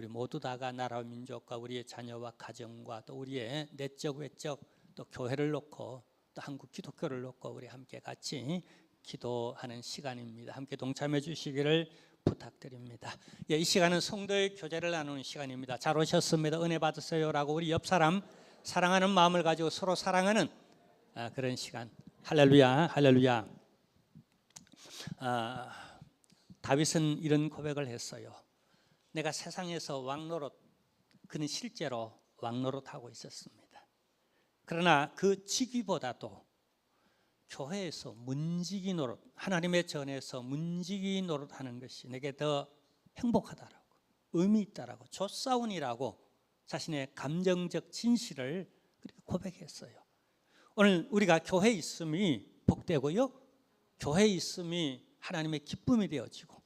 우리 모두 다가 나라와 민족과 우리의 자녀와 가정과 또 우리의 내적 외적 또 교회를 놓고 또 한국 기독교를 놓고 우리 함께 같이 기도하는 시간입니다. 함께 동참해 주시기를 부탁드립니다. 이 시간은 성도의 교제를 나누는 시간입니다. 잘 오셨습니다. 은혜 받으세요라고 우리 옆 사람 사랑하는 마음을 가지고 서로 사랑하는 그런 시간. 할렐루야, 할렐루야. 다윗은 이런 고백을 했어요. 내가 세상에서 왕노릇, 그는 실제로 왕노릇하고 있었습니다. 그러나 그 직위보다도 교회에서 문지기 노릇, 하나님의 전에서 문지기 노릇하는 것이 내게 더 행복하다라고, 의미 있다라고, 조사운이라고 자신의 감정적 진실을 그렇게 고백했어요. 오늘 우리가 교회에 있음이 복되고요, 교회에 있음이 하나님의 기쁨이 되어지고,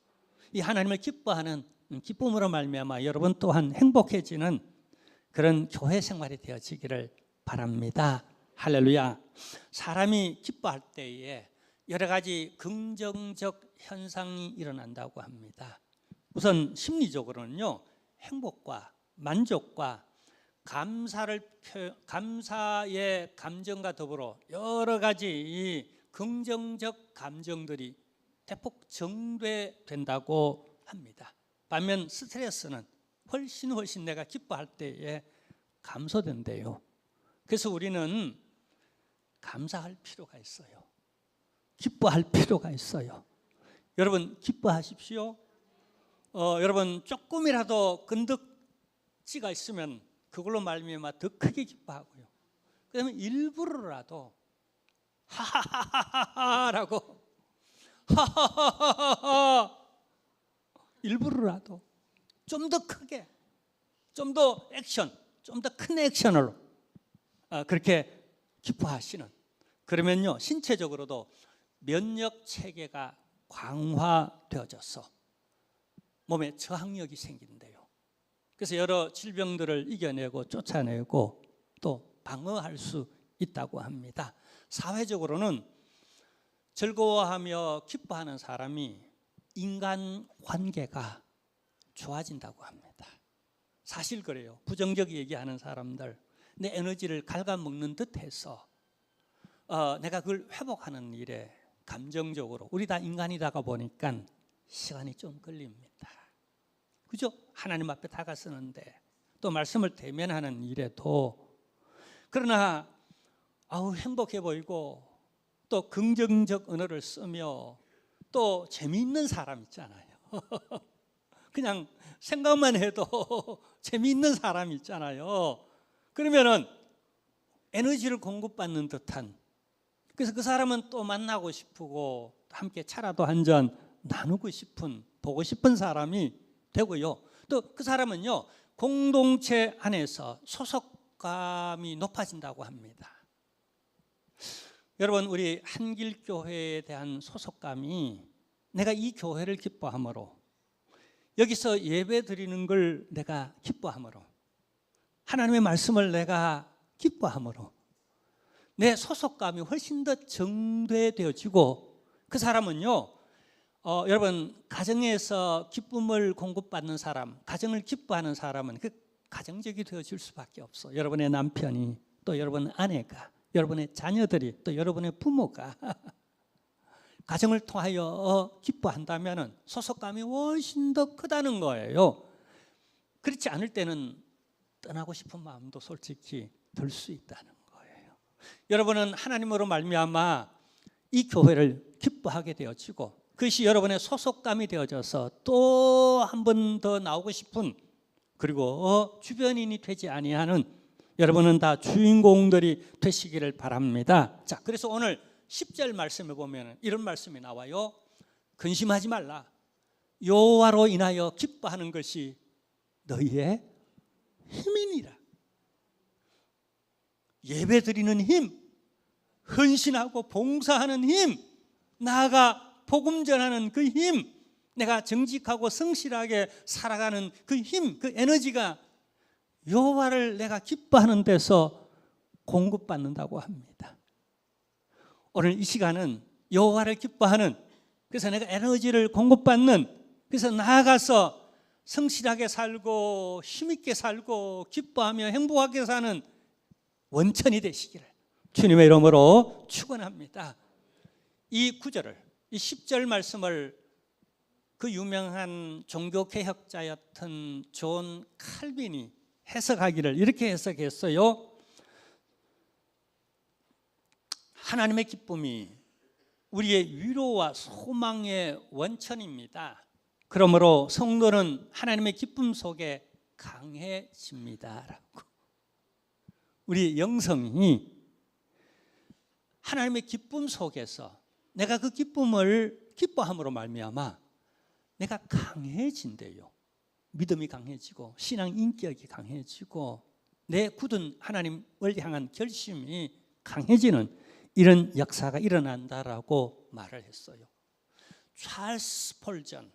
이 하나님을 기뻐하는 기쁨으로 말미암아 여러분 또한 행복해지는 그런 교회 생활이 되어지기를 바랍니다. 할렐루야. 사람이 기뻐할 때에 여러 가지 긍정적 현상이 일어난다고 합니다. 우선 심리적으로는요, 행복과 만족과 감사의 감정과 더불어 여러 가지 이 긍정적 감정들이 대폭 증대된다고 합니다. 반면 스트레스는 훨씬 내가 기뻐할 때에 감소된대요. 그래서 우리는 감사할 필요가 있어요. 기뻐할 필요가 있어요. 여러분 기뻐하십시오. 여러분 조금이라도 건덕지가 있으면 그걸로 말미암아 더 크게 기뻐하고요. 그다음에 일부러라도 하하하하하라고 하하하하하 일부러라도 좀 더 크게, 좀 더 액션, 좀 더 큰 액션으로 그렇게 기뻐하시는, 그러면요 신체적으로도 면역 체계가 강화되어져서 몸에 저항력이 생긴대요. 그래서 여러 질병들을 이겨내고 쫓아내고 또 방어할 수 있다고 합니다. 사회적으로는 즐거워하며 기뻐하는 사람이 인간 관계가 좋아진다고 합니다. 사실 그래요. 부정적 얘기하는 사람들, 내 에너지를 갉아먹는 듯해서 내가 그걸 회복하는 일에 감정적으로, 우리 다 인간이다가 보니까 시간이 좀 걸립니다. 그죠? 하나님 앞에 다가서는데 또 말씀을 대면하는 일에도. 그러나 행복해 보이고 또 긍정적 언어를 쓰며 또 재미있는 사람 있잖아요. 그냥 생각만 해도 재미있는 사람 있잖아요. 그러면은 에너지를 공급받는 듯한, 그래서 그 사람은 또 만나고 싶고 함께 차라도 한 잔 나누고 싶은, 보고 싶은 사람이 되고요. 또 그 사람은요 공동체 안에서 소속감이 높아진다고 합니다. 여러분, 우리 한길교회에 대한 소속감이, 내가 이 교회를 기뻐함으로, 여기서 예배 드리는 걸 내가 기뻐함으로, 하나님의 말씀을 내가 기뻐함으로 내 소속감이 훨씬 더 증대되어지고, 그 사람은요 여러분 가정에서 기쁨을 공급받는 사람, 가정을 기뻐하는 사람은 그 가정적이 되어질 수밖에 없어. 여러분의 남편이, 또 여러분 아내가, 여러분의 자녀들이, 또 여러분의 부모가 가정을 통하여 기뻐한다면 소속감이 훨씬 더 크다는 거예요. 그렇지 않을 때는 떠나고 싶은 마음도 솔직히 들 수 있다는 거예요. 여러분은 하나님으로 말미암아 이 교회를 기뻐하게 되어지고, 그것이 여러분의 소속감이 되어져서 또 한 번 더 나오고 싶은, 그리고 주변인이 되지 아니하는 여러분은 다 주인공들이 되시기를 바랍니다. 자, 그래서 오늘 10절 말씀에 보면 이런 말씀이 나와요. 근심하지 말라. 여호와로 인하여 기뻐하는 것이 너희의 힘이니라. 예배 드리는 힘, 헌신하고 봉사하는 힘, 나아가 복음 전하는 그 힘, 내가 정직하고 성실하게 살아가는 그 힘, 그 에너지가 여호와를 내가 기뻐하는 데서 공급받는다고 합니다. 오늘 이 시간은 여호와를 기뻐하는, 그래서 내가 에너지를 공급받는, 그래서 나아가서 성실하게 살고 힘있게 살고 기뻐하며 행복하게 사는 원천이 되시기를 주님의 이름으로 축원합니다. 이 구절을, 이 10절 말씀을 그 유명한 종교개혁자였던 존 칼빈이 해석하기를 이렇게 해석했어요. 하나님의 기쁨이 우리의 위로와 소망의 원천입니다. 그러므로 성도는 하나님의 기쁨 속에 강해집니다라고. 우리 영성이 하나님의 기쁨 속에서 내가 그 기쁨을 기뻐함으로 말미암아 내가 강해진대요. 믿음이 강해지고 신앙 인격이 강해지고 내 굳은 하나님을 향한 결심이 강해지는 이런 역사가 일어난다라고 말을 했어요. 찰스 스펄전,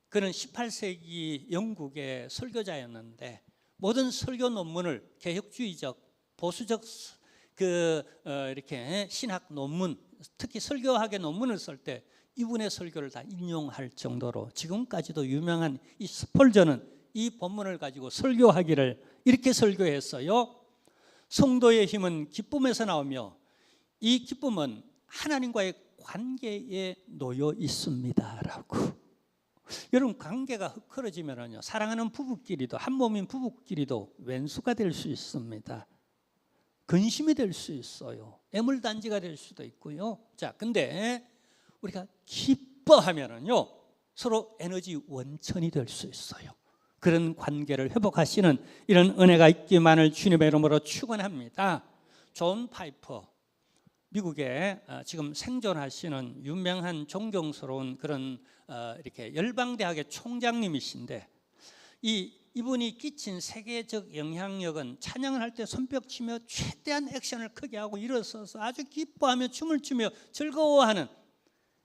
그는 18세기 영국의 설교자였는데 모든 설교 논문을 개혁주의적, 보수적 이렇게 신학 논문, 특히 설교학의 논문을 쓸 때 이분의 설교를 다 인용할 정도로 지금까지도 유명한 이 스펄전은 이 본문을 가지고 설교하기를 이렇게 설교했어요. 성도의 힘은 기쁨에서 나오며 이 기쁨은 하나님과의 관계에 놓여 있습니다라고. 여러분, 관계가 흐트러지면요, 사랑하는 부부끼리도, 한 몸인 부부끼리도 왼수가 될 수 있습니다. 근심이 될 수 있어요. 애물단지가 될 수도 있고요. 자, 근데 우리가 기뻐하면은요 서로 에너지 원천이 될 수 있어요. 그런 관계를 회복하시는 이런 은혜가 있기만을 주님의 이름으로 축원합니다. 존 파이퍼, 미국에 지금 생존하시는 유명한 존경스러운 그런 이렇게 열방대학의 총장님이신데 이분이 끼친 세계적 영향력은 찬양을 할 때 손뼉 치며 최대한 액션을 크게 하고 일어서서 아주 기뻐하며 춤을 추며 즐거워하는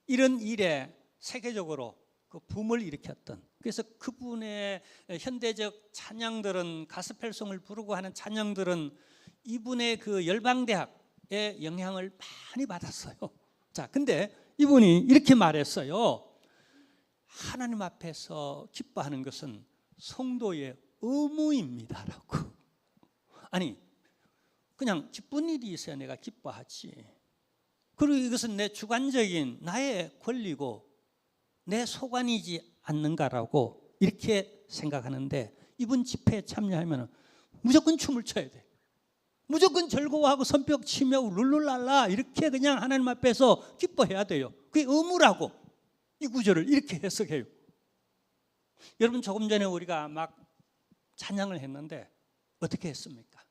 이런 일에 세계적으로 그 붐을 일으켰던, 그래서 그분의 현대적 찬양들은, 가스펠송을 부르고 하는 찬양들은 이분의 그 열방대학의 영향을 많이 받았어요. 자, 근데 이분이 이렇게 말했어요. 하나님 앞에서 기뻐하는 것은 성도의 의무입니다라고. 아니, 그냥 기쁜 일이 있어야 내가 기뻐하지. 그리고 이것은 내 주관적인 나의 권리고 내 소관이지 않는가라고 이렇게 생각하는데, 이분 집회에 참여하면 무조건 춤을 춰야 돼. 무조건 즐거워하고 손뼉 치며 룰루랄라 이렇게 그냥 하나님 앞에서 기뻐해야 돼요. 그게 의무라고 이 구절을 이렇게 해석해요. 여러분, 조금 전에 우리가 막 찬양을 했는데 어떻게 했습니까?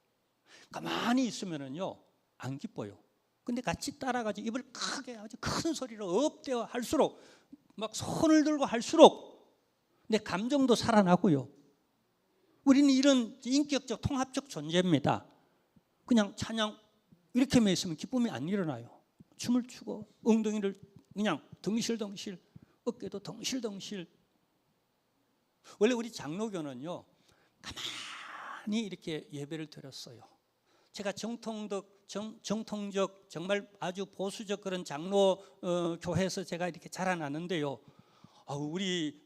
가만히 있으면은요 안 기뻐요. 근데 같이 따라가지고 입을 크게 아주 큰 소리로 엎대어 할수록, 막 손을 들고 할수록 내 감정도 살아나고요. 우리는 이런 인격적 통합적 존재입니다. 그냥 찬양 이렇게만 있으면 기쁨이 안 일어나요. 춤을 추고 엉덩이를 그냥 덩실덩실, 어깨도 덩실덩실. 원래 우리 장로교는요 가만히 이렇게 예배를 드렸어요. 제가 정통적 정말 아주 보수적 그런 장로 교회에서 제가 이렇게 자라났는데요.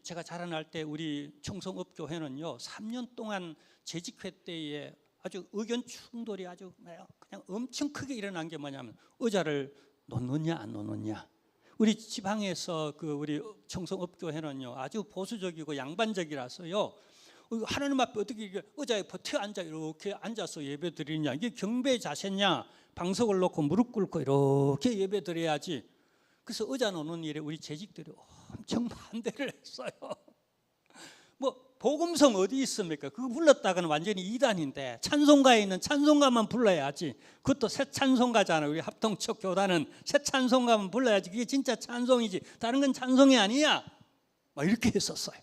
제가 자라날 때 우리 청송읍 교회는요 3년 동안 재직회 때에 아주 의견 충돌이 아주 그냥 엄청 크게 일어난 게 뭐냐면, 의자를 놓느냐 안 놓느냐. 우리 지방에서 우리 청송읍 교회는요 아주 보수적이고 양반적이라서요, 하나님 앞에 어떻게 의자에 버텨 앉아 이렇게 앉아서 예배 드리냐, 이게 경배 자세냐, 방석을 놓고 무릎 꿇고 이렇게 예배 드려야지. 그래서 의자 놓는 일에 우리 재직들이 엄청 반대를 했어요. 뭐 복음성 어디 있습니까? 그거 불렀다가는 완전히 이단인데, 찬송가에 있는 찬송가만 불러야지. 그것도 새 찬송가잖아요. 우리 합동적 교단은 새 찬송가만 불러야지 그게 진짜 찬송이지, 다른 건 찬송이 아니야. 막 이렇게 했었어요.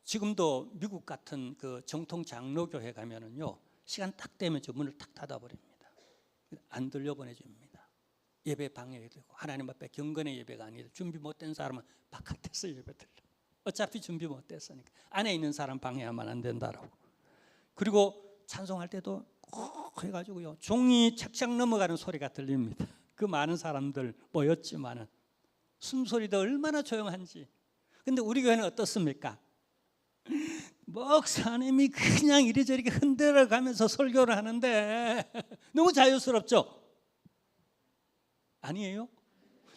지금도 미국 같은 그 정통 장로교회 가면은요 시간 딱 되면 저 문을 탁 닫아버립니다. 안 들려보내줍니다. 예배 방해되고, 하나님 앞에 경건의 예배가 아니라 준비 못된 사람은 바깥에서 예배 드려. 어차피 준비 못됐으니까 안에 있는 사람 방해하면 안 된다라고. 그리고 찬송할 때도 꼭 해가지고요 종이 책장 넘어가는 소리가 들립니다. 그 많은 사람들 모였지만은 숨소리도 얼마나 조용한지. 근데 우리 교회는 어떻습니까? 목사님이 그냥 이리저리 흔들어 가면서 설교를 하는데 너무 자유스럽죠? 아니에요?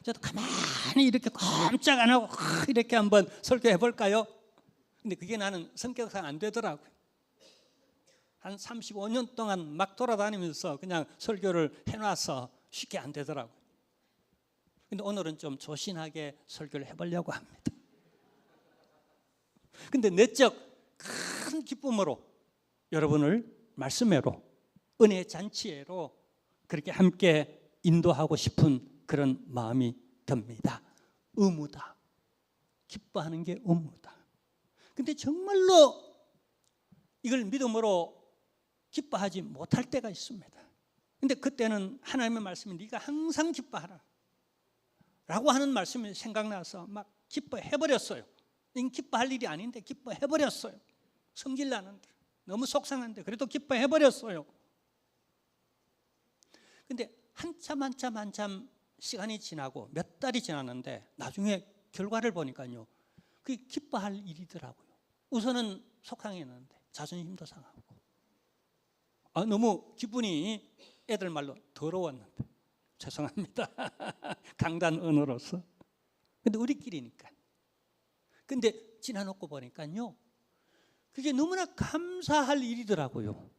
저도 가만히 이렇게 꼼짝 안 하고 이렇게 한번 설교해 볼까요? 근데 그게 나는 성격상 안 되더라고요. 한 35년 동안 막 돌아다니면서 그냥 설교를 해놔서 쉽게 안 되더라고요. 근데 오늘은 좀 조신하게 설교를 해보려고 합니다. 근데 내적 큰 기쁨으로 여러분을 말씀회로, 은혜 잔치회로 그렇게 함께 인도하고 싶은 그런 마음이 듭니다. 의무다. 기뻐하는 게 의무다. 근데 정말로 이걸 믿음으로 기뻐하지 못할 때가 있습니다. 근데 그때는 하나님의 말씀이 네가 항상 기뻐하라 라고 하는 말씀이 생각나서 막 기뻐해버렸어요. 이건 기뻐할 일이 아닌데 기뻐해버렸어요. 성질 나는데, 너무 속상한데 그래도 기뻐해버렸어요. 근데 한참 시간이 지나고 몇 달이 지났는데 나중에 결과를 보니까요, 그게 기뻐할 일이더라고요. 우선은 속상했는데 자존심도 상하고 너무 기분이 애들 말로 더러웠는데, 죄송합니다. 강단 언어로서. 근데 우리끼리니까. 근데 지나놓고 보니까요, 그게 너무나 감사할 일이더라고요.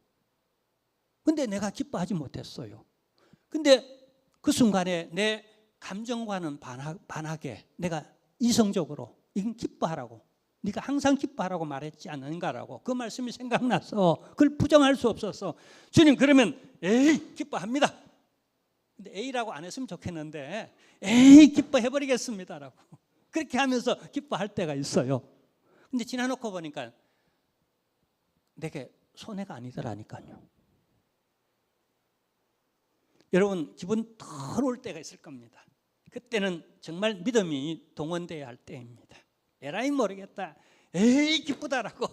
근데 내가 기뻐하지 못했어요. 근데 그 순간에 내 감정과는 반하게 내가 이성적으로 이건 기뻐하라고, 네가 항상 기뻐하라고 말했지 않는가라고 그 말씀이 생각나서 그걸 부정할 수 없어서 주님 그러면 에이 기뻐합니다. 근데 에이라고 안 했으면 좋겠는데 에이 기뻐해버리겠습니다라고 그렇게 하면서 기뻐할 때가 있어요. 근데 지나놓고 보니까 내게 손해가 아니더라니까요. 여러분 기분 더러울 때가 있을 겁니다. 그때는 정말 믿음이 동원돼야 할 때입니다. 에라이 모르겠다, 에이 기쁘다라고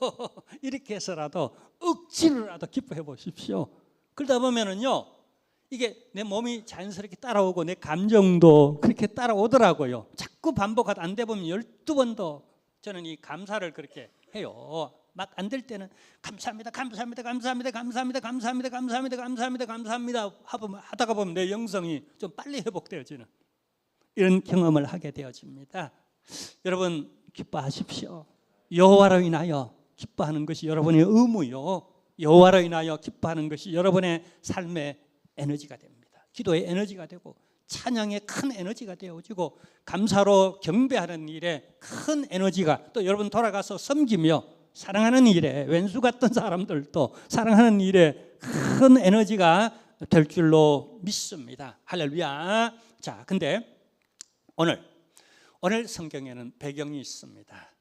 이렇게 해서라도 억지로라도 기뻐해 보십시오. 그러다 보면은요, 이게 내 몸이 자연스럽게 따라오고 내 감정도 그렇게 따라오더라고요. 자꾸 반복하다 안 돼 보면 12번도 저는 이 감사를 그렇게 해요. 막 안 될 때는 감사합니다, 감사합니다, 감사합니다, 감사합니다, 감사합니다, 감사합니다, 감사합니다, 감사합니다 하다가 보면 내 영성이 좀 빨리 회복되어지는 이런 경험을 하게 되어집니다. 여러분 기뻐하십시오. 여호와로 인하여 기뻐하는 것이 여러분의 의무요, 여호와로 인하여 기뻐하는 것이 여러분의 삶의 에너지가 됩니다. 기도의 에너지가 되고 찬양의 큰 에너지가 되어지고 감사로 경배하는 일에 큰 에너지가, 또 여러분 돌아가서 섬기며 사랑하는 일에, 왼수 같던 사람들도 사랑하는 일에 큰 에너지가 될 줄로 믿습니다. 할렐루야. 자, 근데 오늘 성경에는 배경이 있습니다.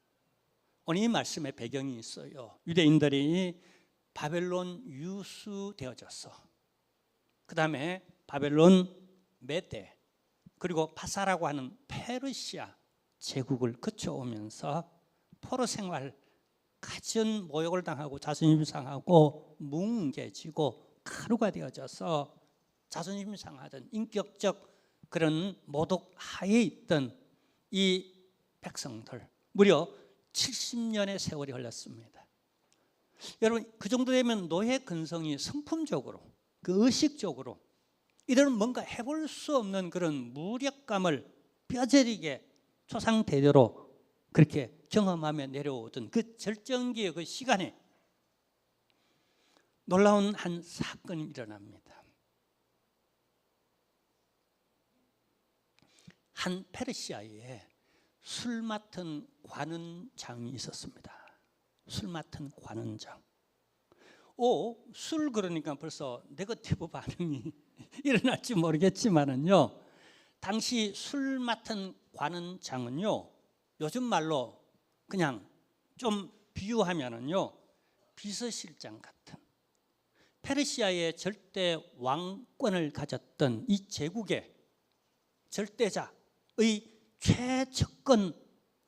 오늘 이 말씀에 배경이 있어요. 유대인들이 바벨론 유수되어졌어. 그 다음에 바벨론, 메대, 그리고 파사라고 하는 페르시아 제국을 거쳐오면서 포로 생활, 갖은 모욕을 당하고 자존심 상하고 뭉개지고 가루가 되어져서 자존심 상하던 인격적 그런 모독 하에 있던 이 백성들, 무려 70년의 세월이 흘렀습니다. 여러분 그 정도 되면 노예 근성이 성품적으로, 그 의식적으로 이런 뭔가 해볼 수 없는 그런 무력감을 뼈저리게 초상대대로 그렇게 경험하며 내려오던 그 절정기의 그 시간에 놀라운 한 사건이 일어납니다. 한 페르시아에 술 맡은 관원장이 있었습니다. 술 맡은 관원장. 술 그러니까 벌써 네거티브 반응이 일어날지 모르겠지만은요, 당시 술 맡은 관원장은요, 요즘 말로 그냥 좀 비유하면은요, 비서실장 같은, 페르시아의 절대 왕권을 가졌던 이 제국의 절대자의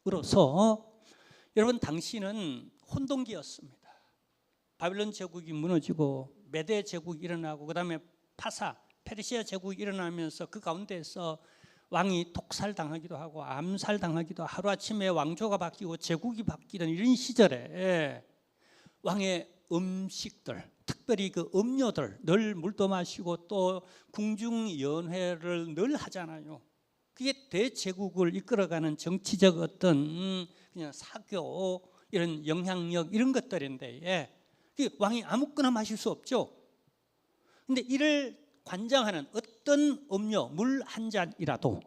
최측근으로서 여러분 당시는 혼동기였습니다. 바벨론 제국이 무너지고 메대 제국이 일어나고 그 다음에 파사, 페르시아 제국이 일어나면서 그 가운데에서 왕이 독살당하기도 하고 암살당하기도 하고 하루아침에 왕조가 바뀌고 제국이 바뀌던 이런 시절에 왕의 음식들, 특별히 그 음료들 늘 물도 마시고 또 궁중연회를 늘 하잖아요. 그게 대제국을 이끌어가는 정치적 어떤 그냥 사교 이런 영향력 이런 것들인데 왕이 아무거나 마실 수 없죠. 근데 이를 관장하는 어떤 음료, 물 한 잔이라도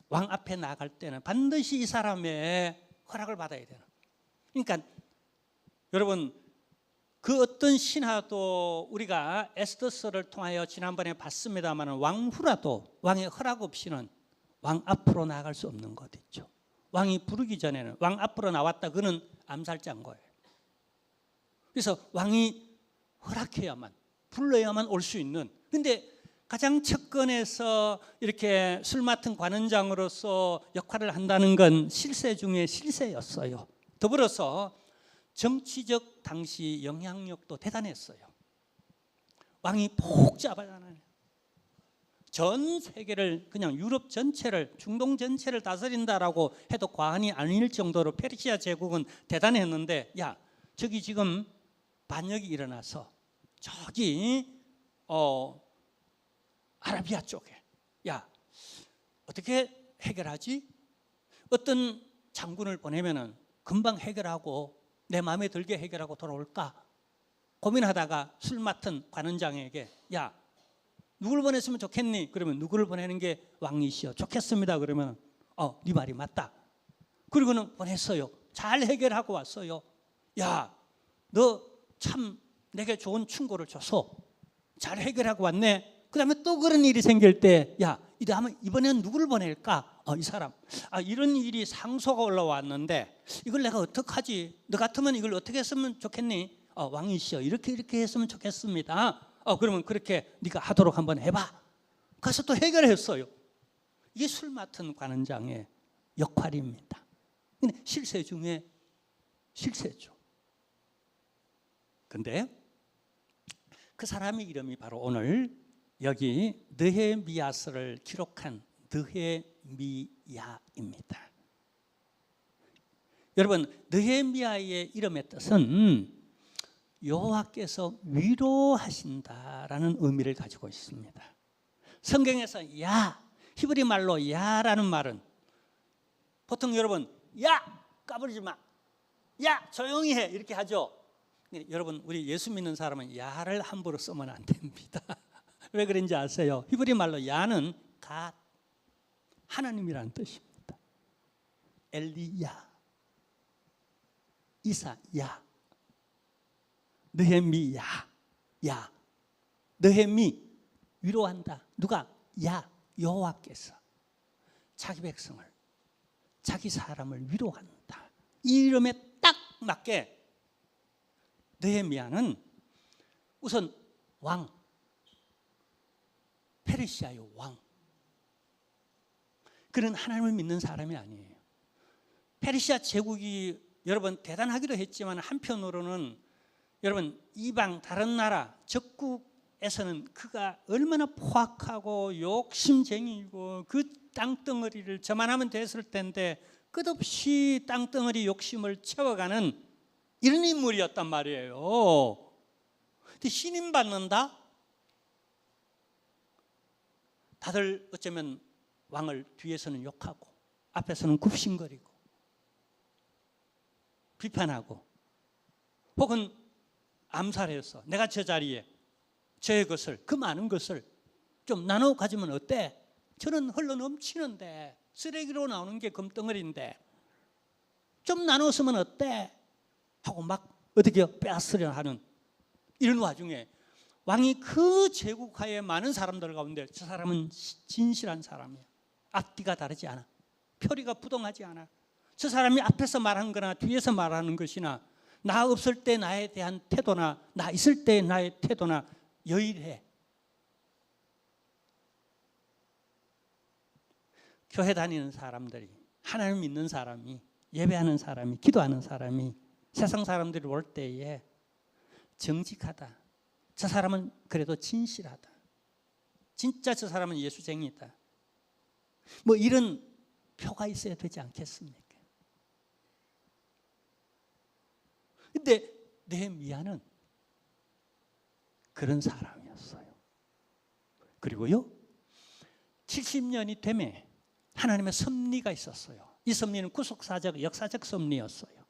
왕 앞에 나갈 때는 반드시 이 사람의 허락을 받아야 되는. 그러니까 여러분 그 어떤 신하도 우리가 에스더서를 통하여 지난번에 봤습니다만 왕후라도 왕의 허락 없이는 왕 앞으로 나갈 수 없는 것 있죠. 왕이 부르기 전에는 왕 앞으로 나왔다 그는 암살자인 거예요. 그래서 왕이 허락해야만 불러야만 올 수 있는. 근데 가장 측근에서 이렇게 술 맡은 관원장으로서 역할을 한다는 건 실세 중에 실세였어요. 더불어서 정치적 당시 영향력도 대단했어요. 왕이 복잡하잖아요. 전 세계를 그냥 유럽 전체를 중동 전체를 다스린다라고 해도 과언이 아닐 정도로 페르시아 제국은 대단했는데 야 저기 지금 반역이 일어나서 저기 아라비아 쪽에 야 어떻게 해결하지? 어떤 장군을 보내면은 금방 해결하고 내 마음에 들게 해결하고 돌아올까? 고민하다가 술 맡은 관원장에게 야 누굴 보냈으면 좋겠니? 그러면 누구를 보내는 게 왕이시여? 좋겠습니다. 그러면 네 말이 맞다. 그리고는 보냈어요. 잘 해결하고 왔어요. 야 너 참 내게 좋은 충고를 줘서 잘 해결하고 왔네. 그 다음에 또 그런 일이 생길 때 야 이번엔 누구를 보낼까? 이 사람 이런 일이 상소가 올라왔는데 이걸 내가 어떡하지? 너 같으면 이걸 어떻게 했으면 좋겠니? 왕이시여 이렇게 했으면 좋겠습니다. 그러면 그렇게 네가 하도록 한번 해봐. 가서 또 해결했어요. 이게 술 맡은 관원장의 역할입니다. 근데 실세 중에 실세죠. 근데 그 사람의 이름이 바로 오늘 여기 느헤미야서를 기록한 느헤미야입니다. 여러분 느헤미야의 이름의 뜻은 여호와께서 위로하신다라는 의미를 가지고 있습니다. 성경에서 야 히브리 말로 야라는 말은 보통 여러분 야 까부리지 마, 야 조용히 해 이렇게 하죠. 여러분 우리 예수 믿는 사람은 야를 함부로 쓰면 안 됩니다. 왜 그런지 아세요? 히브리 말로 야는 갓 하나님이라는 뜻입니다. 엘리야, 이사야, 느헤미야, 야, 느헤미 위로한다. 누가? 야 여호와께서 자기 백성을 자기 사람을 위로한다. 이 이름에 딱 맞게 느헤미야는 우선 왕, 페르시아의 왕. 그는 하나님을 믿는 사람이 아니에요. 페르시아 제국이 여러분 대단하기도 했지만 한편으로는 여러분 이방 다른 나라 적국에서는 그가 얼마나 포악하고 욕심쟁이고 그 땅덩어리를 저만하면 됐을 텐데 끝없이 땅덩어리 욕심을 채워가는 이런 인물이었단 말이에요. 근데 신임 받는다? 다들 어쩌면 왕을 뒤에서는 욕하고 앞에서는 굽신거리고 비판하고 혹은 암살해서 내가 저 자리에 저의 것을 그 많은 것을 좀 나눠 가지면 어때? 저는 흘러 넘치는데 쓰레기로 나오는 게 금덩어리인데 좀 나눴으면 어때? 하고 막 어떻게 빼앗으려 하는 이런 와중에 왕이 그 제국하에 많은 사람들 가운데 저 사람은 진실한 사람이야. 앞뒤가 다르지 않아. 표리가 부동하지 않아. 저 사람이 앞에서 말한 거나 뒤에서 말하는 것이나 나 없을 때 나에 대한 태도나 나 있을 때 나의 태도나 여일해. 교회 다니는 사람들이 하나님 믿는 사람이 예배하는 사람이 기도하는 사람이 세상 사람들이 볼 때에 정직하다. 저 사람은 그래도 진실하다. 진짜 저 사람은 예수쟁이다. 뭐 이런 표가 있어야 되지 않겠습니까? 근데 느헤미야는 그런 사람이었어요. 그리고요, 70년이 되매 하나님의 섭리가 있었어요. 이 섭리는 구속사적, 역사적 섭리였어요.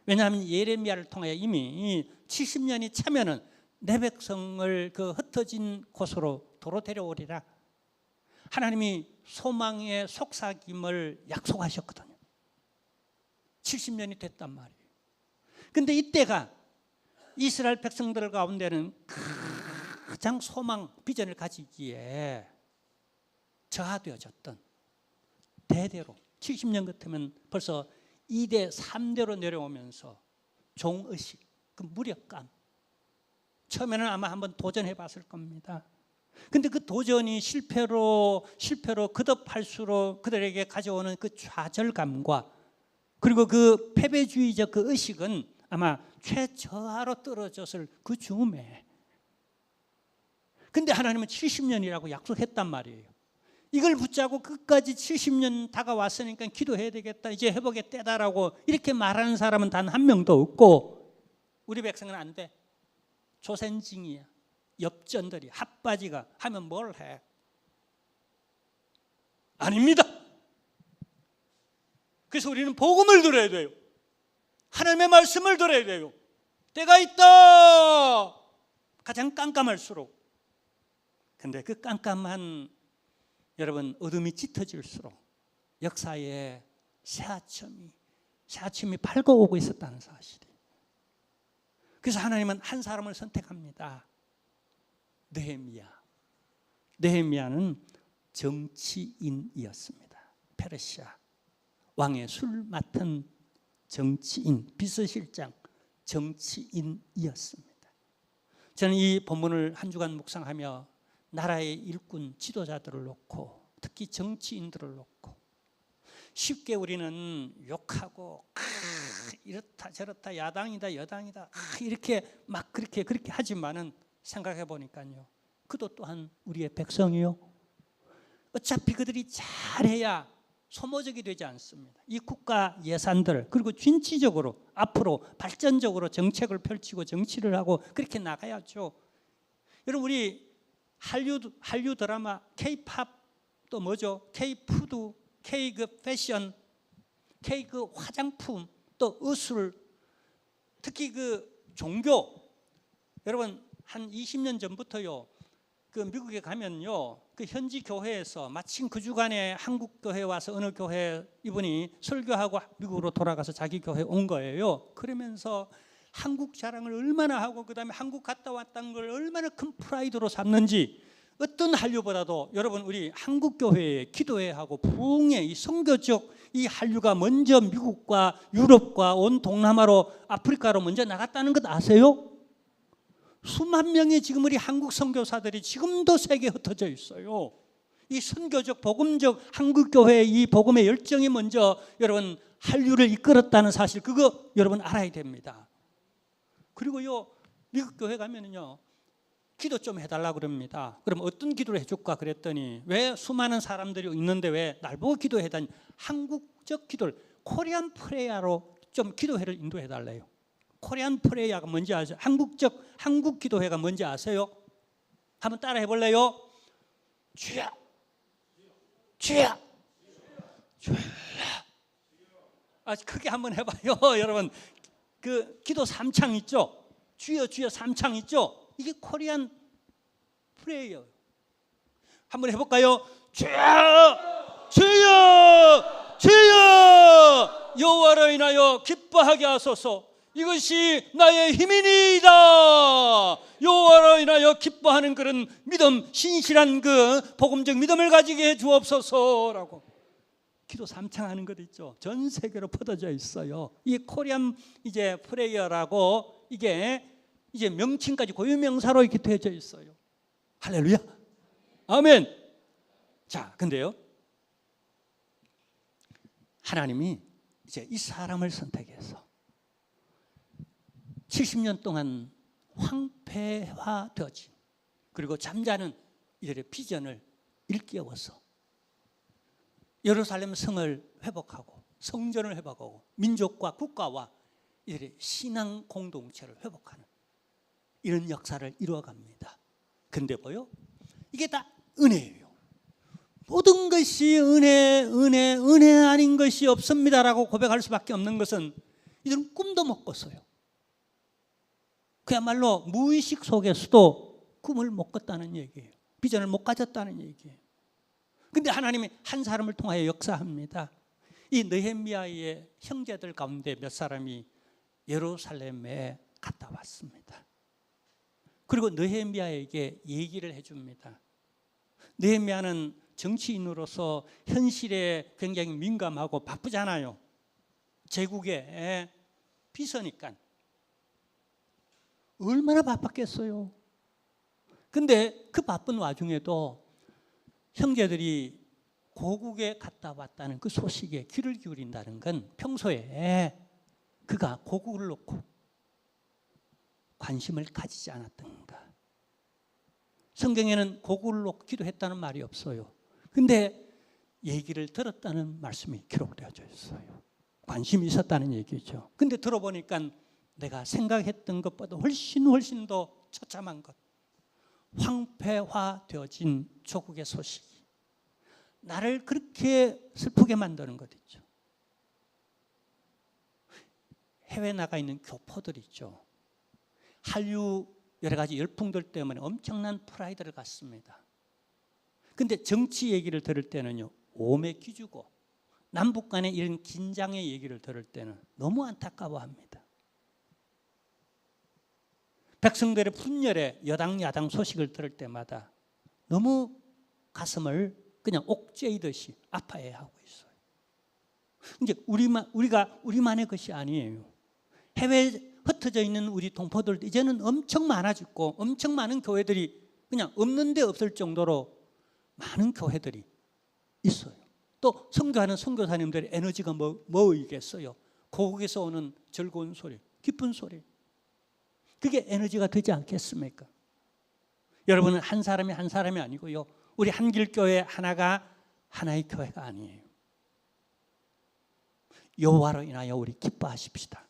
왜냐하면 예레미야를 통해 이미 70년이 차면은 내 백성을 그 흩어진 곳으로 도로 데려오리라. 하나님이 소망의 속삭임을 약속하셨거든요. 70년이 됐단 말이에요. 근데 이때가 이스라엘 백성들 가운데는 가장 소망, 비전을 가지기에 저하되어졌던, 대대로 70년 같으면 벌써 2대, 3대로 내려오면서 종의식, 그 무력감, 처음에는 아마 한번 도전해 봤을 겁니다. 근데 그 도전이 실패로 거듭할수록 그들에게 가져오는 그 좌절감과 그리고 그 패배주의적 그 의식은 아마 최저하로 떨어졌을 그 즈음에, 근데 하나님은 70년이라고 약속했단 말이에요. 이걸 붙잡고 끝까지 70년 다가왔으니까 기도해야 되겠다, 이제 회복의 때다라고 이렇게 말하는 사람은 단 한 명도 없고, 우리 백성은 안 돼. 조센징이야. 엽전들이, 핫바지가 하면 뭘 해? 아닙니다. 그래서 우리는 복음을 들어야 돼요. 하나님의 말씀을 들어야 돼요. 때가 있다. 가장 깜깜할수록. 근데 그 깜깜한, 여러분, 어둠이 짙어질수록 역사에 새아침이 밝아오고 있었다는 사실이. 그래서 하나님은 한 사람을 선택합니다. 느헤미야는 정치인이었습니다. 페르시아 왕의 술 맡은 정치인, 비서실장, 정치인이었습니다. 저는 이 본문을 한 주간 묵상하며 나라의 일꾼 지도자들을 놓고, 특히 정치인들을 놓고, 쉽게 우리는 욕하고 이렇다 저렇다, 야당이다 여당이다 이렇게 막 그렇게 하지만은 생각해 보니까요, 그도 또한 우리의 백성이요. 어차피 그들이 잘해야 소모적이 되지 않습니다. 이 국가 예산들, 그리고 진취적으로 앞으로 발전적으로 정책을 펼치고 정치를 하고 그렇게 나가야죠. 여러분, 우리 한류 드라마, K-팝, 또 뭐죠? K-푸드, K 그 패션, K 그 화장품, 또 의술, 특히 그 종교. 여러분, 한 20년 전부터요, 그 미국에 가면요, 그 현지 교회에서 마침 그 주간에 한국 교회 와서 어느 교회 이분이 설교하고 미국으로 돌아가서 자기 교회 온 거예요. 그러면서 한국 자랑을 얼마나 하고, 그 다음에 한국 갔다 왔다는 걸 얼마나 큰 프라이드로 삼는지, 어떤 한류보다도 여러분, 우리 한국 교회의 기도회하고 부흥의 이 선교적 이 한류가 먼저 미국과 유럽과 온 동남아로, 아프리카로 먼저 나갔다는 것 아세요? 수만 명의 지금 우리 한국 선교사들이 지금도 세계에 흩어져 있어요. 이 선교적, 복음적 한국 교회의 이 복음의 열정이 먼저 여러분 한류를 이끌었다는 사실, 그거 여러분 알아야 됩니다. 그리고요, 미국 교회 가면은요, 기도 좀 해달라 그럽니다. 그럼 어떤 기도를 해줄까 그랬더니, 왜 수많은 사람들이 있는데 왜 날 보고 기도해달니? 한국적 기도를, 코리안 프레야로 좀 기도회를 인도해달래요. 코리안 프레야가 뭔지 아세요? 한국 기도회가 뭔지 아세요? 한번 따라 해볼래요? 주야, 주야, 주야. 크게 한번 해봐요. 여러분, 그 기도 3창 있죠? 주여 주여 3창 있죠? 이게 코리안 프레이어. 한번 해볼까요? 주여 주여 주여, 여호와를 인하여 기뻐하게 하소서. 이것이 나의 힘이니이다. 여호와를 인하여 기뻐하는 그런 믿음, 신실한 그 복음적 믿음을 가지게 해 주옵소서라고 기도 3창 하는 것 있죠. 전 세계로 퍼져져 있어요. 이 코리안 이제 프레이어라고 이게 이제 명칭까지 고유명사로 이렇게 되어져 있어요. 할렐루야, 아멘. 자, 근데요, 하나님이 이제 이 사람을 선택해서 70년 동안 황폐화되어진, 그리고 잠자는 이들의 비전을 일깨워서 예루살렘 성을 회복하고 성전을 회복하고 민족과 국가와 이들의 신앙 공동체를 회복하는 이런 역사를 이루어갑니다. 근데 뭐요? 이게 다 은혜예요. 모든 것이 은혜 아닌 것이 없습니다라고 고백할 수밖에 없는 것은 이들은 꿈도 못 꿨어요. 그야말로 무의식 속에서도 꿈을 못 꿨다는 얘기예요. 비전을 못 가졌다는 얘기예요. 그런데 하나님이 한 사람을 통하여 역사합니다. 이 느헤미야의 형제들 가운데 몇 사람이 예루살렘에 갔다 왔습니다. 그리고 느헤미야에게 얘기를 해줍니다. 느헤미야는 정치인으로서 현실에 굉장히 민감하고 바쁘잖아요. 제국의 비서니까. 얼마나 바빴겠어요. 근데 그 바쁜 와중에도 형제들이 고국에 갔다 왔다는 그 소식에 귀를 기울인다는 건 평소에 그가 고국을 놓고 관심을 가지지 않았던가. 성경에는 고국을 놓고 기도했다는 말이 없어요. 근데 얘기를 들었다는 말씀이 기록되어져 있어요. 관심이 있었다는 얘기죠. 근데 들어보니까 내가 생각했던 것보다 훨씬 더 처참한 것, 황폐화되어진 조국의 소식이 나를 그렇게 슬프게 만드는 것 있죠. 해외 나가 있는 교포들 있죠. 한류 여러 가지 열풍들 때문에 엄청난 프라이드를 갖습니다. 근데 정치 얘기를 들을 때는요, 오매 기주고 남북 간의 이런 긴장의 얘기를 들을 때는 너무 안타까워합니다. 백성들의 분열의 여당 야당 소식을 들을 때마다 너무 가슴을 그냥 옥죄이듯이 아파해야 하고 있어요. 이제 우리만의 것이 아니에요. 해외에 흩어져 있는 우리 동포들도 이제는 엄청 많아지고 엄청 많은 교회들이 그냥 없는 데 없을 정도로 많은 교회들이 있어요. 또 선교하는 선교사님들의 에너지가 뭐이겠어요? 고국에서 오는 즐거운 소리, 기쁜 소리. 그게 에너지가 되지 않겠습니까? 여러분은 한 사람이 아니고요. 우리 한길교회 하나가 하나의 교회가 아니에요. 여호와로 인하여 우리 기뻐하십시다.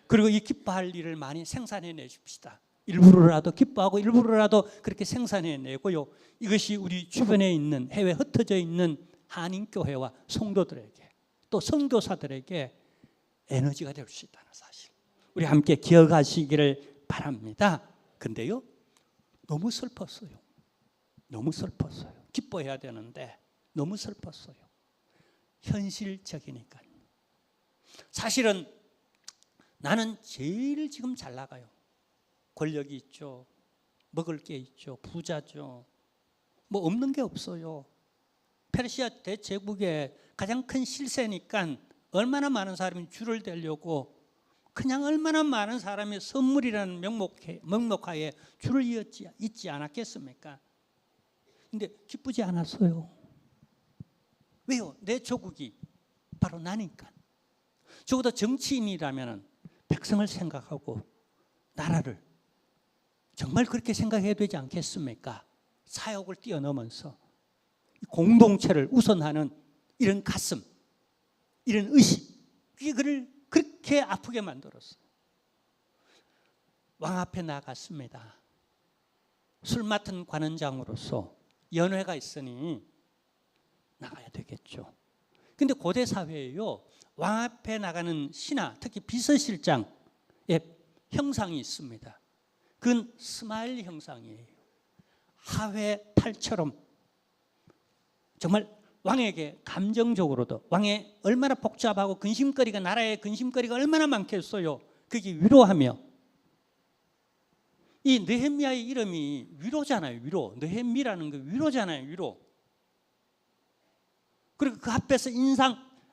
그리고 이 기뻐할 일을 많이 생산해내 줍시다. 일부러라도 기뻐하고 일부러라도 그렇게 생산해내고요. 이것이 우리 주변에 있는 해외 흩어져 있는 한인교회와 성도들에게 또 선교사들에게 에너지가 될 수 있다는 사실, 우리 함께 기억하시기를 바랍니다. 근데요, 너무 슬펐어요. 기뻐해야 되는데 너무 슬펐어요. 현실적이니까요. 사실은 나는 제일 지금 잘 나가요. 권력이 있죠. 먹을 게 있죠. 부자죠. 뭐 없는 게 없어요. 페르시아 대제국의 가장 큰 실세니까 얼마나 많은 사람이 줄을 대려고 그냥 얼마나 많은 사람이 선물이라는 명목하에 줄을 잇지 않았겠습니까? 근데 기쁘지 않았어요. 왜요? 내 조국이 바로 나니까. 적어도 정치인이라면 백성을 생각하고 나라를 정말 그렇게 생각해야 되지 않겠습니까? 사역을 뛰어넘어서 공동체를 우선하는 이런 가슴, 이런 의식, 그게 그를 그렇게 아프게 만들었어요. 왕 앞에 나갔습니다. 술 맡은 관원장으로서 연회가 있으니 나가야 되겠죠. 근데 고대 사회에요, 왕 앞에 나가는 신하, 특히 비서실장의 형상이 있습니다. 그건 스마일 형상이에요. 하회 탈처럼 정말 왕에게 감정적으로도, 왕의 얼마나 복잡하고 근심거리가, 나라의 근심거리가 얼마나 많겠어요. 그게 위로하며, 이 느헤미야의 이름이 위로잖아요. 위로. 느헤미라는 거 위로잖아요. 위로. 그리고 그 앞에서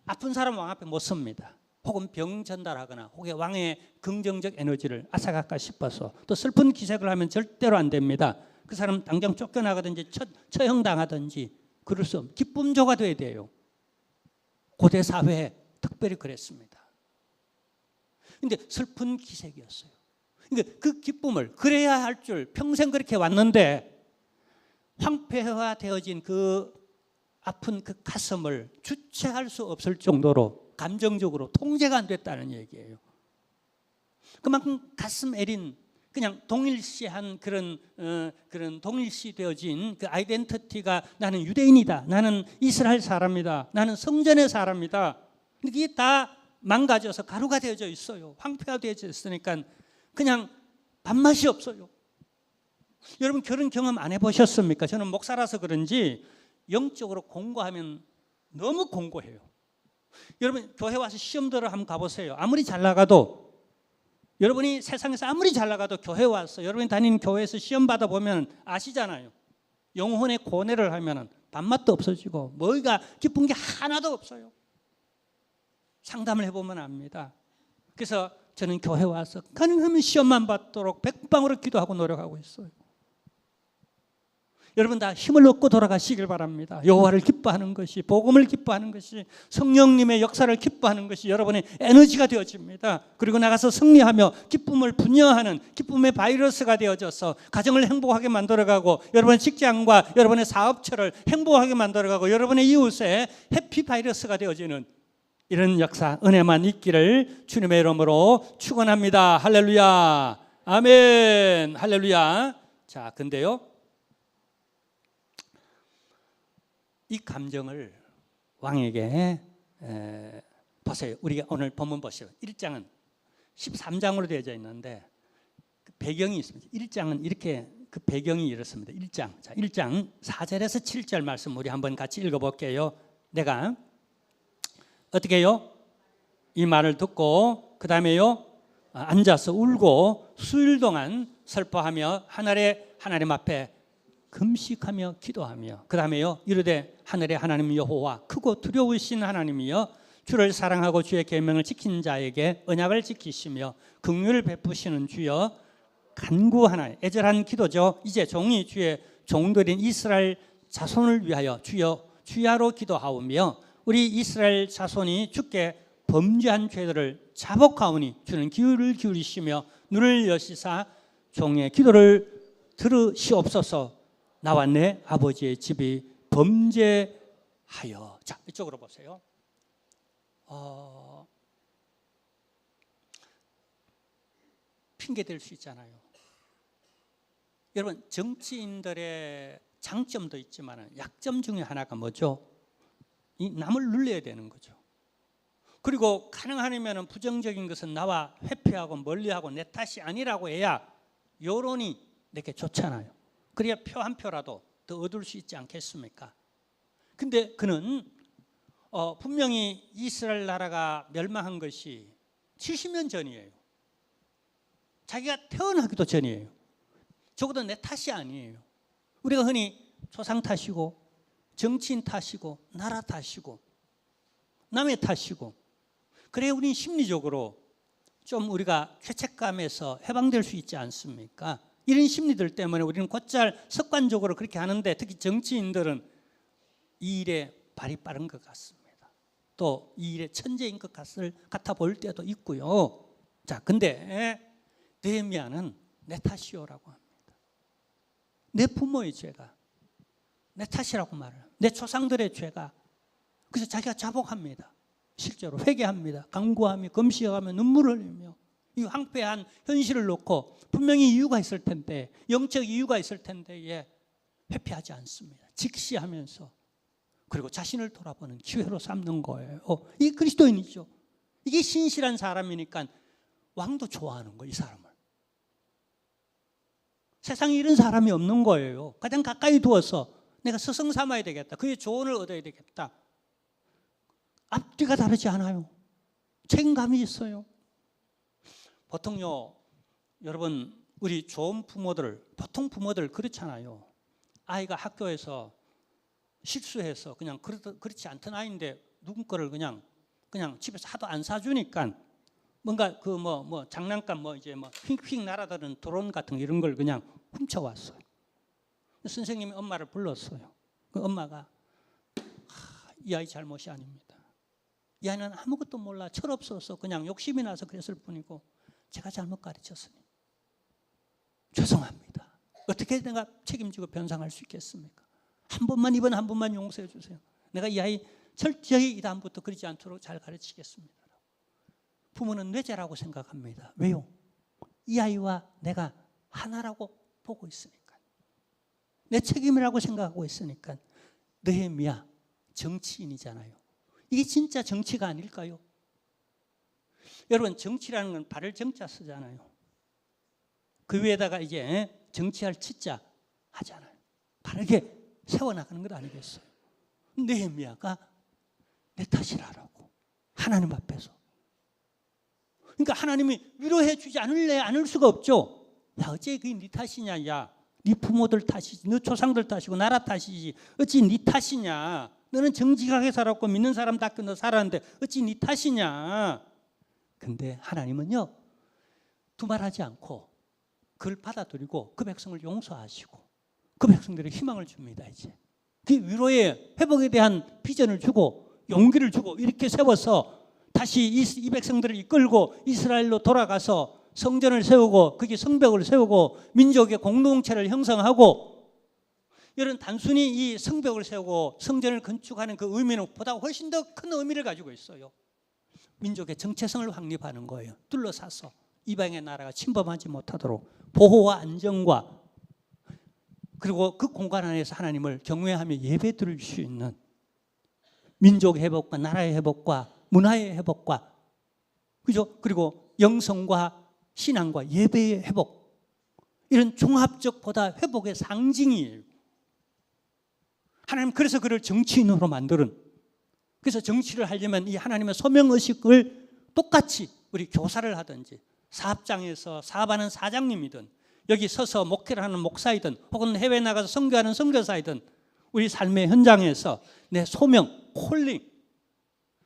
아픈 사람 왕 앞에 못 섭니다. 혹은 병 전달하거나 혹은 왕의 긍정적 에너지를 앗아갈까 싶어서, 또 슬픈 기색을 하면 절대로 안 됩니다. 그 사람 당장 쫓겨나가든지 처형당하든지 그럴 수 없는 기쁨조가 돼야 돼요. 고대 사회에 특별히 그랬습니다. 근데 슬픈 기색이었어요. 그러니까 그 기쁨을 그래야 할 줄 평생 그렇게 왔는데 황폐화되어진 그 아픈 그 가슴을 주체할 수 없을 정도로 감정적으로 통제가 안 됐다는 얘기예요. 그만큼 가슴 애린 그냥 동일시한 그런 동일시 되어진 그 아이덴티티가 나는 유대인이다, 나는 이스라엘 사람이다, 나는 성전의 사람이다. 이게 다 망가져서 가루가 되어져 있어요. 황폐화 되어져 있으니까 그냥 밥맛이 없어요. 여러분 결혼 경험 안 해보셨습니까? 저는 목사라서 그런지 영적으로 공고하면 너무 공고해요. 여러분 교회 와서 시험 들어 한번 가보세요. 아무리 잘 나가도, 여러분이 세상에서 아무리 잘 나가도 교회 와서 여러분이 다니는 교회에서 시험 받아보면 아시잖아요. 영혼의 고뇌를 하면 밥맛도 없어지고 뭐가 기쁜 게 하나도 없어요. 상담을 해보면 압니다. 그래서 저는 교회 와서 가능하면 시험만 받도록 백방으로 기도하고 노력하고 있어요. 여러분 다 힘을 얻고 돌아가시길 바랍니다. 여호와를 기뻐하는 것이, 복음을 기뻐하는 것이, 성령님의 역사를 기뻐하는 것이 여러분의 에너지가 되어집니다. 그리고 나가서 승리하며 기쁨을 분여하는 기쁨의 바이러스가 되어져서 가정을 행복하게 만들어가고, 여러분의 직장과 여러분의 사업처를 행복하게 만들어가고, 여러분의 이웃에 해피 바이러스가 되어지는 이런 역사, 은혜만 있기를 주님의 이름으로 축원합니다. 할렐루야, 아멘, 할렐루야. 자, 근데요, 이 감정을 왕에게 보세요. 우리가 오늘 본문 보시죠. 1장은 13장으로 되어져 있는데 그 배경이 있습니다. 1장은 이렇게 그 배경이 이렇습니다. 1장. 자, 1장 4절에서 7절 말씀 우리 한번 같이 읽어볼게요. 내가 어떻게 해요? 이 말을 듣고 그 다음에요 앉아서 울고 수일 동안 슬퍼하며 하나님 앞에 금식하며 기도하며, 그 다음에요 이르되 하늘의 하나님 여호와 크고 두려우신 하나님이여, 주를 사랑하고 주의 계명을 지킨 자에게 언약을 지키시며 긍휼을 베푸시는 주여, 간구하나이. 애절한 기도죠. 이제 종이 주의 종들인 이스라엘 자손을 위하여 주여 주야로 기도하오며, 우리 이스라엘 자손이 주께 범죄한 죄들을 자복하오니 주는 귀를 기울이시며 눈을 여시사 종의 기도를 들으시옵소서. 나와 내 아버지의 집이 범죄하여. 자, 이쪽으로 보세요. 핑계 댈 수 있잖아요. 여러분 정치인들의 장점도 있지만 약점 중에 하나가 뭐죠? 이 남을 눌려야 되는 거죠. 그리고 가능하면 부정적인 것은 나와 회피하고 멀리하고 내 탓이 아니라고 해야 여론이 내게 좋잖아요. 그래야 표 한 표라도 더 얻을 수 있지 않겠습니까? 근데 그는 분명히 이스라엘 나라가 멸망한 것이 70년 전이에요. 자기가 태어나기도 전이에요. 적어도 내 탓이 아니에요. 우리가 흔히 조상 탓이고 정치인 탓이고 나라 탓이고 남의 탓이고, 그래야 우리는 심리적으로 좀 우리가 죄책감에서 해방될 수 있지 않습니까? 이런 심리들 때문에 우리는 곧잘 습관적으로 그렇게 하는데, 특히 정치인들은 이 일에 발이 빠른 것 같습니다. 또 이 일에 천재인 것 같아 보일 때도 있고요. 자, 근데 느헤미야는 내 탓이요라고 합니다. 내 부모의 죄가 내 탓이라고 말해요. 내 조상들의 죄가. 그래서 자기가 자복합니다. 실제로 회개합니다. 간구하며 금식하며 눈물을 흘리며 이 황폐한 현실을 놓고 분명히 이유가 있을 텐데, 영적 이유가 있을 텐데 회피하지 않습니다. 직시하면서, 그리고 자신을 돌아보는 기회로 삼는 거예요. 이게 그리스도인이죠. 이게 신실한 사람이니까 왕도 좋아하는 거예요. 이 사람을. 세상에 이런 사람이 없는 거예요. 가장 가까이 두어서 내가 스승 삼아야 되겠다, 그의 조언을 얻어야 되겠다. 앞뒤가 다르지 않아요. 책임감이 있어요. 보통요, 여러분 우리 좋은 부모들, 보통 부모들 그렇잖아요. 아이가 학교에서 실수해서 그냥 그렇지 않던 아이인데 누군 거를 그냥 집에서 하도 안 사주니까 뭔가 그 장난감 이제 휙휙 날아다니는 드론 같은 이런 걸 그냥 훔쳐왔어요. 선생님이 엄마를 불렀어요. 그 엄마가 이 아이 잘못이 아닙니다. 이 아이는 아무것도 몰라, 철없어서 그냥 욕심이 나서 그랬을 뿐이고 제가 잘못 가르쳤으니 죄송합니다. 어떻게 내가 책임지고 변상할 수 있겠습니까? 이번 한 번만 용서해 주세요. 내가 이 아이 철저히 이 다음부터 그러지 않도록 잘 가르치겠습니다. 부모는 뇌자라고 생각합니다. 왜요? 이 아이와 내가 하나라고 보고 있으니까. 내 책임이라고 생각하고 있으니까. 느헤미야 정치인이잖아요. 이게 진짜 정치가 아닐까요? 여러분, 정치라는 건 발을 정자 쓰잖아요. 그 위에다가 이제 정치할 치자 하잖아요. 바르게 세워나가는 것 아니겠어요? 느헤미야가 내 탓이라고 하나님 앞에서. 그러니까 하나님이 위로해 주지 않을래 않을 수가 없죠. 야, 어째 그게 네 탓이냐? 야, 네 부모들 탓이지, 네 조상들 탓이고 나라 탓이지. 어찌 네 탓이냐? 너는 정직하게 살았고 믿는 사람답게 너 살았는데 어찌 네 탓이냐? 근데 하나님은요, 두말하지 않고 그걸 받아들이고 그 백성을 용서하시고 그 백성들에게 희망을 줍니다. 이제 그 위로의 회복에 대한 비전을 주고 용기를 주고 이렇게 세워서 다시 이 백성들을 이끌고 이스라엘로 돌아가서 성전을 세우고 거기 성벽을 세우고 민족의 공동체를 형성하고, 이런 단순히 이 성벽을 세우고 성전을 건축하는 그 의미는 보다 훨씬 더 큰 의미를 가지고 있어요. 민족의 정체성을 확립하는 거예요. 둘러싸서 이방의 나라가 침범하지 못하도록 보호와 안정과, 그리고 그 공간 안에서 하나님을 경외하며 예배 드릴 수 있는 민족 회복과 나라의 회복과 문화의 회복과, 그죠? 그리고 영성과 신앙과 예배의 회복, 이런 종합적 보다 회복의 상징이에요. 하나님 그래서 그를 정치인으로 만드는, 그래서 정치를 하려면 이 하나님의 소명의식을 똑같이 우리 교사를 하든지 사업장에서 사업하는 사장님이든 여기 서서 목회를 하는 목사이든 혹은 해외 나가서 선교하는 선교사이든 우리 삶의 현장에서 내 소명, 콜링,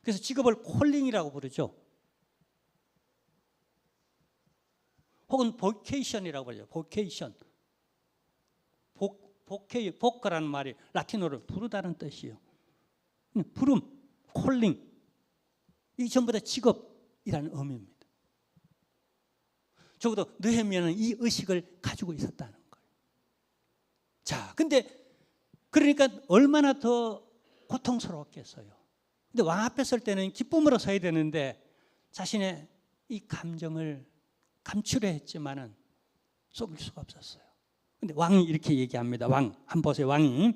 그래서 직업을 콜링이라고 부르죠. 혹은 보케이션이라고 부르죠. 보케이션. 보커라는 말이 라틴어로 부르다는 뜻이에요. 부름, 콜링, 이 전부 다 직업이라는 의미입니다. 적어도 느헤미야는 이 의식을 가지고 있었다는 거예요. 자, 근데 그러니까 얼마나 더 고통스러웠겠어요. 근데 왕 앞에 설 때는 기쁨으로 서야 되는데 자신의 이 감정을 감추려 했지만은 속일 수가 없었어요. 근데 왕이 이렇게 얘기합니다. 왕, 한번 보세요. 왕이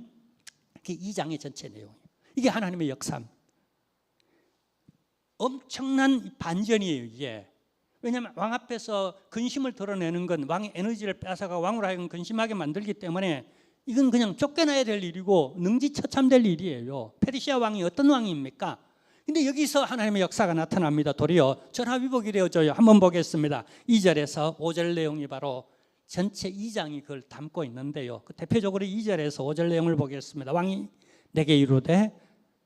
이게 2장의 전체 내용이에요. 이게 하나님의 역사입니다. 엄청난 반전이에요, 이게. 왜냐하면 왕 앞에서 근심을 드러내는 건 왕의 에너지를 뺏어가 왕으로 하여금 근심하게 만들기 때문에 이건 그냥 쫓겨나야 될 일이고 능지처참될 일이에요. 페르시아 왕이 어떤 왕입니까? 근데 여기서 하나님의 역사가 나타납니다. 도리어 전화위복이 되어져요. 한번 보겠습니다. 2절에서 5절 내용이 바로 전체 2장이 그걸 담고 있는데요. 그 대표적으로 2절에서 5절 내용을 보겠습니다. 왕이 내게 이르되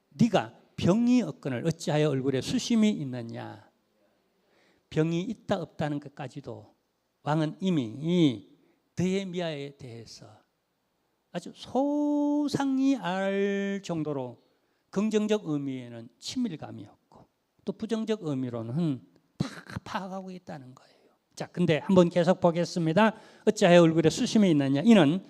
네가 병이 없거늘 어찌하여 얼굴에 수심이 있느냐. 병이 있다 없다는 것까지도 왕은 이미 느헤미야에 대해서 아주 소상히 알 정도로 긍정적 의미에는 친밀감이었고 또 부정적 의미로는 다 파악하고 있다는 거예요. 자, 근데 한번 계속 보겠습니다. 어찌하여 얼굴에 수심이 있느냐. 이는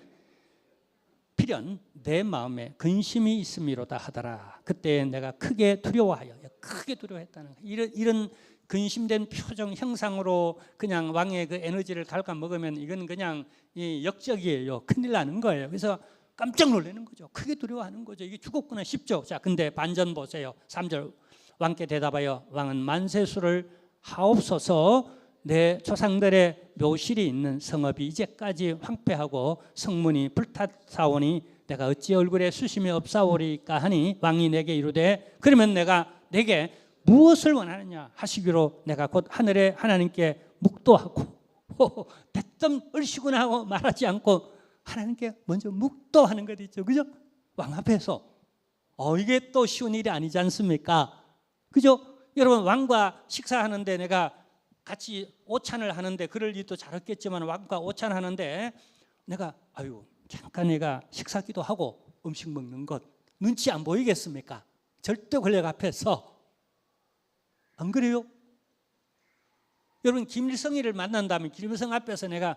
필연 내 마음에 근심이 있음이로다 하더라. 그때 내가 크게 두려워하여, 크게 두려워했다는 거예요. 이런 근심된 표정 형상으로 그냥 왕의 그 에너지를 갉아먹으면 이건 그냥 역적이에요. 큰일 나는 거예요. 그래서 깜짝 놀라는 거죠. 크게 두려워하는 거죠. 이게 죽었구나 싶죠. 자, 근데 반전 보세요. 3절 왕께 대답하여 왕은 만세수를 하옵소서. 내 조상들의 묘실이 있는 성읍이 이제까지 황폐하고 성문이 불탔사오니 내가 어찌 얼굴에 수심이 없사오리까 하니 왕이 내게 이르되 그러면 내가 내게 무엇을 원하느냐 하시기로 내가 곧 하늘의 하나님께 묵도하고 대뜸 얼씨구나 하고 말하지 않고 하나님께 먼저 묵도하는 것 있죠. 그죠? 왕 앞에서 이게 또 쉬운 일이 아니지 않습니까? 그죠? 여러분, 왕과 식사하는데 내가 같이 오찬을 하는데 그럴 일도 잘했겠지만 왕과 오찬하는데 내가 잠깐 내가 식사기도 하고 음식 먹는 것 눈치 안 보이겠습니까? 절대 권력 앞에서 안 그래요? 여러분, 김일성이를 만난다면 김일성 앞에서 내가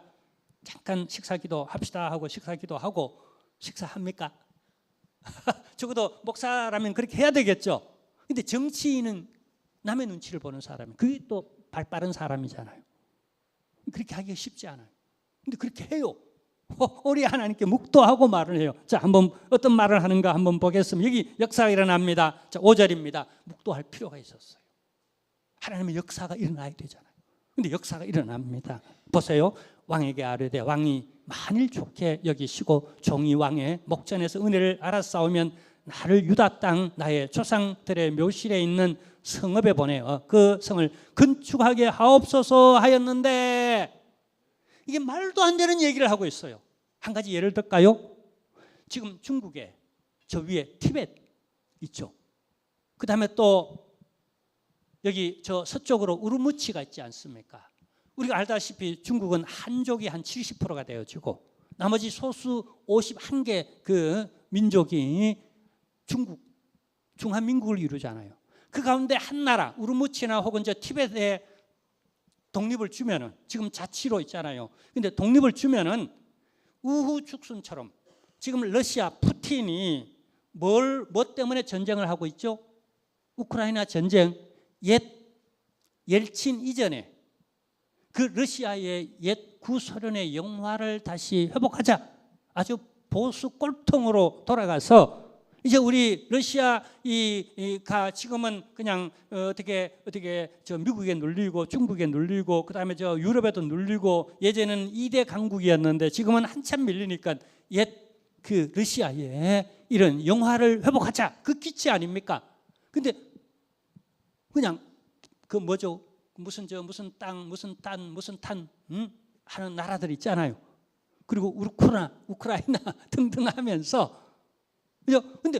잠깐 식사기도 합시다 하고 식사기도 하고 식사합니까? 적어도 목사라면 그렇게 해야 되겠죠. 근데 정치인은 남의 눈치를 보는 사람이, 그게 또 발 빠른 사람이잖아요. 그렇게 하기가 쉽지 않아요. 근데 그렇게 해요. 우리 하나님께 묵도하고 말을 해요. 자, 한번 어떤 말을 하는가 한번 보겠습니다. 여기 역사가 일어납니다. 자, 5절입니다. 묵도할 필요가 있었어요. 하나님의 역사가 일어나야 되잖아요. 근데 역사가 일어납니다. 보세요. 왕에게 아뢰되 왕이 만일 좋게 여기시고 종이 왕의 목전에서 은혜를 알아싸우면 나를 유다 땅 나의 조상들의 묘실에 있는 성읍에 보내어 그 성을 건축하게 하옵소서 하였는데, 이게 말도 안 되는 얘기를 하고 있어요. 한 가지 예를 들까요? 지금 중국에 저 위에 티벳 있죠. 그 다음에 또 여기 저 서쪽으로 우르무치가 있지 않습니까? 우리가 알다시피 중국은 한족이 한 70%가 되어지고 나머지 소수 51개 그 민족이 중한민국을 이루잖아요. 그 가운데 한 나라 우르무치나 혹은 저 티벳에 독립을 주면은, 지금 자치로 있잖아요. 근데 독립을 주면은 우후죽순처럼 지금 러시아 푸틴이 뭐 때문에 전쟁을 하고 있죠? 우크라이나 전쟁, 옛 옐친 이전에 그 러시아의 옛 구소련의 영화를 다시 회복하자, 아주 보수 꼴통으로 돌아가서 이제 우리 러시아 가 지금은 그냥 어떻게 저 미국에 눌리고 중국에 눌리고 그다음에 저 유럽에도 눌리고, 예전에는 2대 강국이었는데 지금은 한참 밀리니까 옛 그 러시아의 이런 영화를 회복하자, 그 기치 아닙니까? 근데 그냥 그 뭐죠? 무슨 땅 하는 나라들 있잖아요. 그리고 우크라이나 등등 하면서, 근데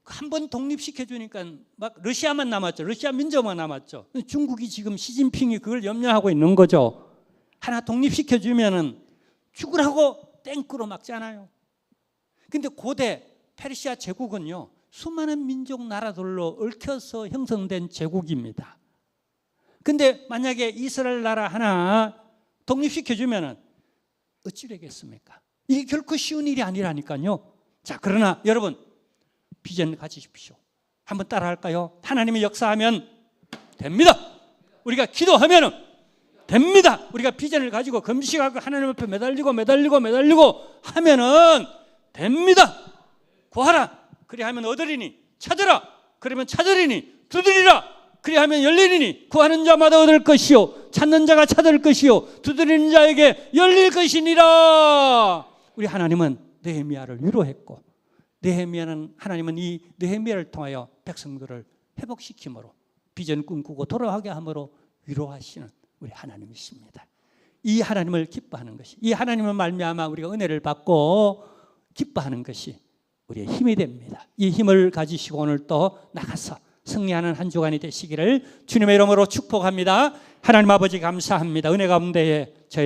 한 번 독립시켜 주니까 막 러시아만 남았죠. 러시아 민족만 남았죠. 중국이 지금 시진핑이 그걸 염려하고 있는 거죠. 하나 독립시켜 주면은 죽으라고 땡꾸로 막잖아요. 근데 고대 페르시아 제국은요, 수많은 민족 나라들로 얽혀서 형성된 제국입니다. 근데 만약에 이스라엘 나라 하나 독립시켜 주면은 어찌 되겠습니까? 이게 결코 쉬운 일이 아니라니까요. 자, 그러나 여러분 비전 가지십시오. 한번 따라할까요? 하나님의 역사하면 됩니다. 우리가 기도하면 됩니다. 우리가 비전을 가지고 금식하고 하나님 앞에 매달리고 하면은 됩니다. 구하라. 그리하면 얻으리니, 찾으라. 그러면 찾으리니, 두드리라. 그리하면 열리리니, 구하는 자마다 얻을 것이요 찾는 자가 찾을 것이요 두드리는 자에게 열릴 것이니라. 우리 하나님은 느헤미야를 위로했고, 하나님은 이 느헤미야를 통하여 백성들을 회복시킴으로 비전 꿈꾸고 돌아가게 함으로 위로하시는 우리 하나님이십니다. 이 하나님을 기뻐하는 것이, 이 하나님을 말미암아 우리가 은혜를 받고 기뻐하는 것이 우리의 힘이 됩니다. 이 힘을 가지시고 오늘 또 나가서 승리하는 한 주간이 되시기를 주님의 이름으로 축복합니다. 하나님 아버지 감사합니다. 은혜 가운데에 저희